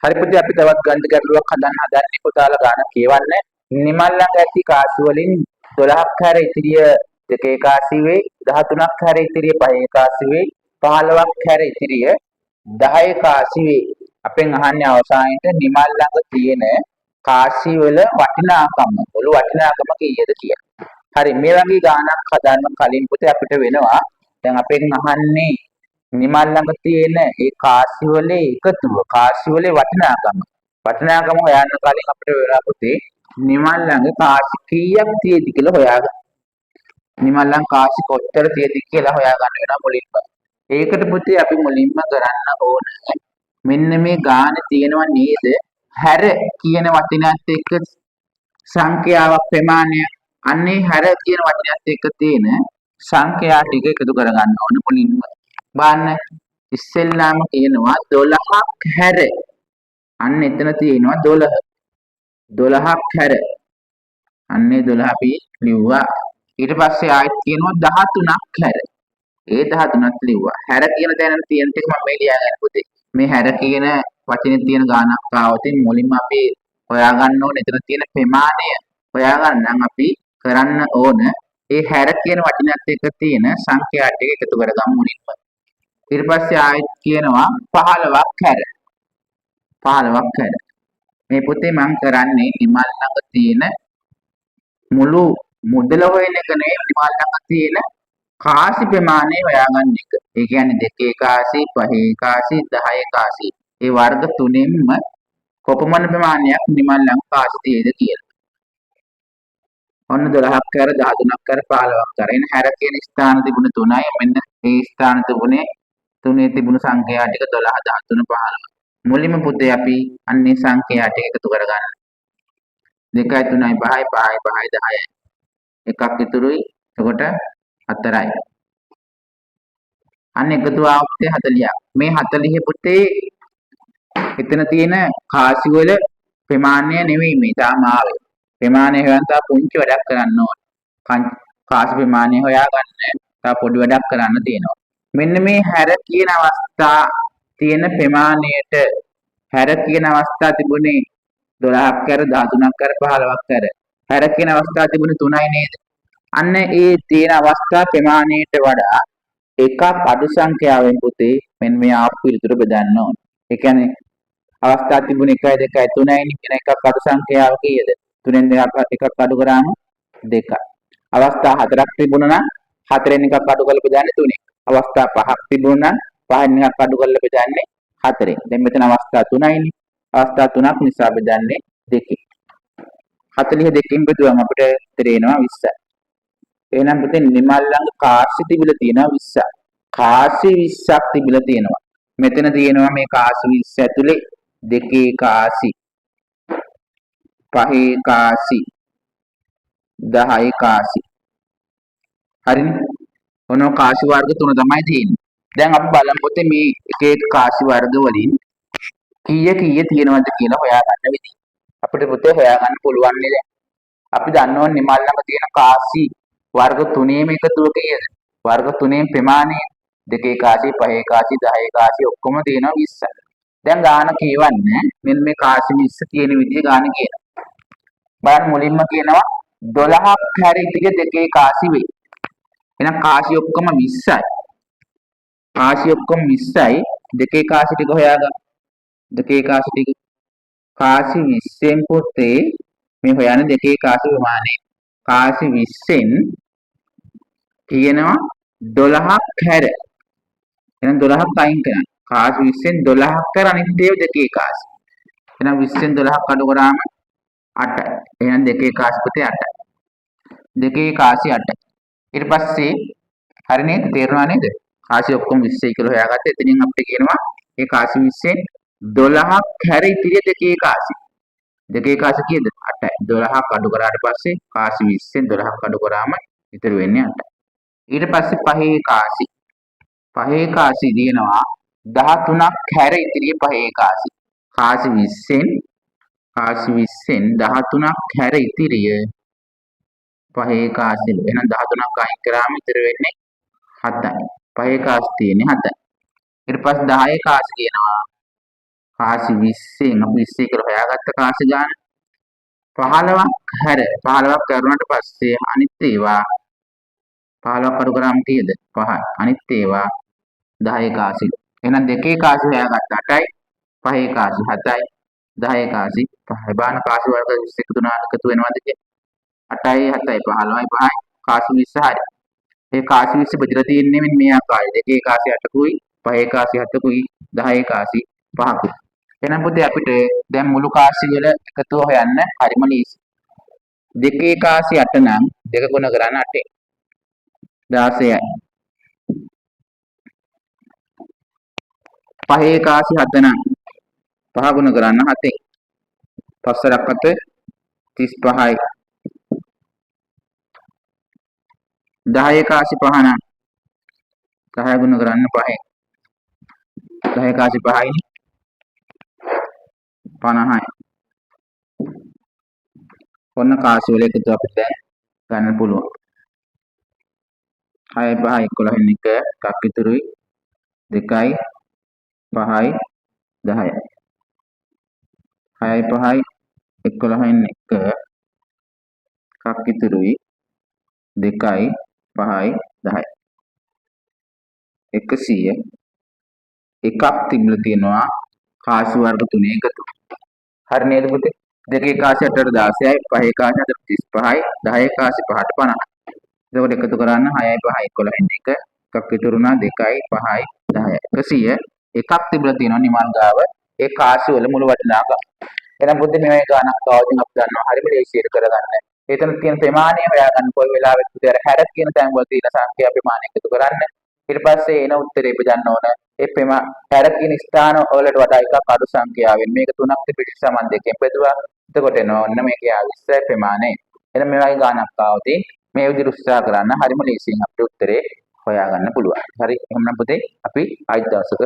හරි පුතේ අපි තවත් ගණිත ගැටලුවක් හදන්න හදන්නේ පුතාලා ගාන කියවන්නේ නිමල් ළඟ ඇති කාසි වලින් 12ක් හැර ඉතිරිය දෙකේ කාසි වේ 13ක් හැර ඉතිරිය පහේ කාසි වේ 15ක් හැර ඉතිරිය 10 කාසි වේ අපෙන් අහන්නේ අවසානයේට නිමල් ළඟ තියෙන කාසි වල වටිනාකම මුළු වටිනාකම කීයද කියලා. හරි මේ වගේ ගානක් හදන්න කලින් පුතේ අපිට වෙනවා දැන් අපෙන් අහන්නේ නිමල් ළඟ තියෙන ඒ කාසි වලේ එකතුව කාසි වලේ වටිනාකම හොයන්න කලින් අපිට වෙලා පුතේ නිමල් ළඟ කාසි කීයක් තියෙද කියලා හොයාගන්න. නිමල් ළඟ කාසි කොච්චර තියෙද කියලා හොයාගන්න වෙනවා මුලින්ම. ඒකට පුතේ අපි මුලින්ම කරන්න ඕන මෙන්න මේ ගානේ තියෙනවා නේද? හැර කියන වචනයත් එක්ක සංඛ්‍යාවක් ප්‍රමාණය අන්නේ හැර කියන වචනයත් එක්ක තියෙන සංඛ්‍යා ටික එකතු කරගන්න ඕන මුලින්ම. බලන්න ඉස්සෙල්ලාම කියනවා 12ක් හැර. අන්න එතන තියෙනවා 12. 12ක් හැර. අන්නේ 12 අපි ලිව්වා. ඊට පස්සේ ආයෙත් කියනවා 13ක් හැර. ඒ 13ක් ලිව්වා. හැර කියන තැන තියෙන ටික මම මේ ලියාගන්න පුතේ. මේ හැර කියන වචනේ තියෙන ගානක් ආවොතින් මුලින්ම අපි හොයාගන්න ඕනේ එතන තියෙන ප්‍රමාණය. හොයාගන්න නම් අපි කරන්න ඕන ඒ හැර කියන වචනයත් එක්ක තියෙන සංඛ්‍යා ටික එකතු කරගමු මුලින්ම. ඊට පස්සේ ආයෙත් කියනවා 15ක් හැර. 15ක් හැර. මේ පුතේ මම කරන්නේ නිමල් ළඟ තියෙන මුළු මුදල හොයන එක නෙවෙයි නිමල් ළඟ තියෙන කාසි ප්‍රමාණය හොයාගන්න එක. ඒ කියන්නේ දෙකේ කාසි, පහේ කාසි, 10 කාසි. ඒ වර්ග තුනෙන්ම කොපමණ ප්‍රමාණයක් නිමල් ළඟ කාසි තියෙද කියලා. ඔන්න 12ක් හැර 13ක් හැර 15ක් හැර. එන හැර කියන ස්ථාන තිබුණ 3යි. මෙන්න මේ ස්ථාන තිබුණේ තුනේ තිබුණු සංඛ්‍යා ටික 12 13 15. මුලින්ම පුතේ අපි අන්නේ සංඛ්‍යා ටික එකතු කරගන්න. 2යි 3යි 5යි 5යි 5යි 10යි. එකක් ඉතුරුයි. එතකොට 4යි. අන්න එකතු ආවොත් 40ක්. මේ 40 පුතේ එතන තියෙන කාසි වල ප්‍රමාණය නෙවෙයි මේ තාම ආවේ. ප්‍රමාණය හොයන්න තා පුංචි වැඩක් කරන්න ඕන. කාසි ප්‍රමාණය හොයාගන්න තා පොඩි වැඩක් කරන්න තියෙනවා. මෙන්න මේ හැර කියන අවස්ථා තියෙන ප්‍රමාණයට හැර කියන අවස්ථා තිබුණේ 12ක් හැර 13ක් හැර 15ක් හැර. හැර කියන අවස්ථා තිබුණේ 3යි නේද? අන්න ඒ තියෙන අවස්ථා ප්‍රමාණයට වඩා එකක් අඩු සංඛ්‍යාවෙන් පුතේ මෙන්න මේ ආපු පිළිතුර බෙදන්න ඕන. ඒ කියන්නේ අවස්ථා තිබුණේ 1යි 2යි 3යි කියන එකක් අඩු සංඛ්‍යාව කීයද? 3ෙන් එකක් අඩු කරාම 2යි. අවස්ථා 4ක් තිබුණා නම් 4ෙන් එකක් අඩු කරලා බෙදන්නේ 3ෙන්. අවස්ථා 5ක් තිබුණා නම් 5ෙන් එකක් අඩු කරලා බෙදන්නේ 4ෙන්. දැන් මෙතන අවස්ථා 3යිනේ. අවස්ථා 3ක් නිසා බෙදන්නේ 2කින්. 42කින් බෙදුවම අපිට තේරෙනවා 20යි. එහෙනම් පුතේ නිමල් ළඟ කාසි තිබිලා තියෙනවා 20ක්. කාසි 20ක් තිබිලා තියෙනවා. මෙතන තියෙනවා මේ කාසි 20 ඇතුලේ දෙකේ කාසි, පහේ කාසි, 10 කාසි. හරිනේ. ඔන්න කාසි වර්ග තුන තමයි තියෙන්නේ. දැන් අපි බලමු පුතේ මේ එක එක කාසි වර්ග වලින් කීය තියෙනවද කියලා හොයාගන්න විදිහ. අපිට පුතේ හොයාගන්න පුළුවන් නේද? අපි දන්නවා නිමල් ළඟ තියෙන කාසි වර්ග තුනේම එකතුව කීයද? වර්ග තුනේම ප්‍රමාණය දෙකේ කාසි, පහේ කාසි, 10 කාසි ඔක්කොම තියෙනවා 20ක්. දැන් ගාන කියවන්නේ මෙන්න මේ කාසි 20 කියන විදිහ ගාන කියනවා. බලන්න මුලින්ම කියනවා 12ක් හැර ඉතිරිය දෙකේ කාසි වේ. එහෙනම් කාසි ඔක්කොම 20යි. කාසි ඔක්කොම 20යි. දෙකේ කාසි ටික හොයාගන්න. දෙකේ කාසි ටික කාසි 20න් පුතේ මේ හොයන්නේ දෙකේ කාසි ප්‍රමාණය. කාසි 20න් කියනවා 12ක් හැර. එහෙනම් 12ක් අයින් කරන්න. කාසි 20න් 12ක් කර අනිත් ඒවා දෙකේ කාසි. එහෙනම් 20න් 12ක් අඩු කරාම 8යි. එහෙනම් දෙකේ කාසි පුතේ 8යි. දෙකේ කාසි 8යි. ඊට පස්සේ හරි නේද? තේරුණා නේද? කාසි ඔක්කොම 20යි කියලා හොයාගත්තා. එතනින් අපිට කියනවා මේ කාසි 20න් 12ක් හැර ඉතිරිය දෙකේ කාසි. දෙකේ කාසි කීයද? 8යි. 12ක් අඩු කරාට පස්සේ කාසි 20න් 12ක් අඩු කරාම ඉතුරු වෙන්නේ 8යි. ඊට පස්සේ පහේ කාසි. පහේ කාසි දිනනවා 13ක් හැර ඉතිරිය පහේ කාසි. කාසි 20න් 13ක් හැර ඉතිරිය පහේ කාසි. එහෙනම් 13ක් අයින් කරාම ඉතුරු වෙන්නේ 7යි. පහේ කාසි තියෙන්නේ 7යි. ඊට පස්සේ 10 කාසි කියනවා කාසි 20න් අපි 20 කියලා හොයාගත්ත කාසි ගාන 15ක් හැර 15ක් කරුණාට පස්සේ අනිත් ඒවා 15ක් අඩු කරාම කීයද 5යි අනිත් ඒවා 10 කාසි එහෙනම් දෙකේ කාසි හොයාගත්ත 8යි පහේ කාසි 7යි 10 කාසි 5යි බාන කාසි වර්ග 21 තුන එකතු වෙනවද කිය 8යි 7යි 15යි 5යි කාසි 20 හරි ඒ කාසි 20 බෙදලා තියෙන්නේ මෙන්න මේ ආකාරයට දෙකේ කාසි 8කුයි පහේ කාසි 7කුයි 10 කාසි 5කුයි එහෙනම් පුතේ අපිට දැන් මුළු කාසි වල එකතුව හොයන්න හරිම ලීසි දෙකේ කාසි 8 නම් දෙක ගුණ කරන්න 8යි 16යි පහේ කාසි 7 නම් පහ ගුණ කරන්න 7යි පස්සරක් 7 35යි 10 කාසි 5 නම් 10 ගුණ කරන්න 5යි 10 කාසි 5යි 50යි ඔන්න කාසි වල එකතු අපිට දැන් ගන්න පුළුවන් 6යි 5යි 11න් එක එකක් ඉතුරුයි 2යි 5යි 10යි 6යි 5යි 11න් එක එකක් ඉතුරුයි 2යි 5යි 10යි 100 එකක් තිබිලා තියෙනවා කාසි වර්ග තුනේ එකතු හරි නේද පුතේ දෙකේ කාසි 8ට 16යි පහේ කාසි 8ට 35යි 10 කාසි 5ට 50යි එතකොට එකතු කරන්න 6යි 5යි 11න් එක එකක් ඉතුරුනා 2යි 5යි 10යි 100 එකක් තිබිලා තියෙනවා නිමල් ගාව ඒ කාසි වල මුළු වටිනාකම එහෙනම් පුතේ මේ ගානක් තවදින් අපි ගන්නවා හරිම ලේසියට කරගන්න එතන තියෙන ප්‍රමාණය හොයාගන්න කොයි වෙලාවෙත් පුතේ අර 60 කියන තැන් වල තියෙන සංඛ්‍යා ප්‍රමාණය එකතු කරන්න ඊට පස්සේ එන උත්තරේ බෙදන්න ඕන ඒ 60 කියන ස්ථාන වලට වඩා එකක් අඩු සංඛ්‍යාවෙන් මේක තුනක් පිටි සමාන දෙකෙන් බෙදුවා එතකොට එනවා ඔන්න මේකේ ආවිස්ස ප්‍රමාණය එහෙනම් මේ වගේ ගානක් ආවදී මේ විදිහට උත්සාහ කරන්න හරිම ලේසියෙන් අපිට උත්තරේ හොයාගන්න පුළුවන් හරි එහෙනම් පුතේ අපි ආයිත් දවසක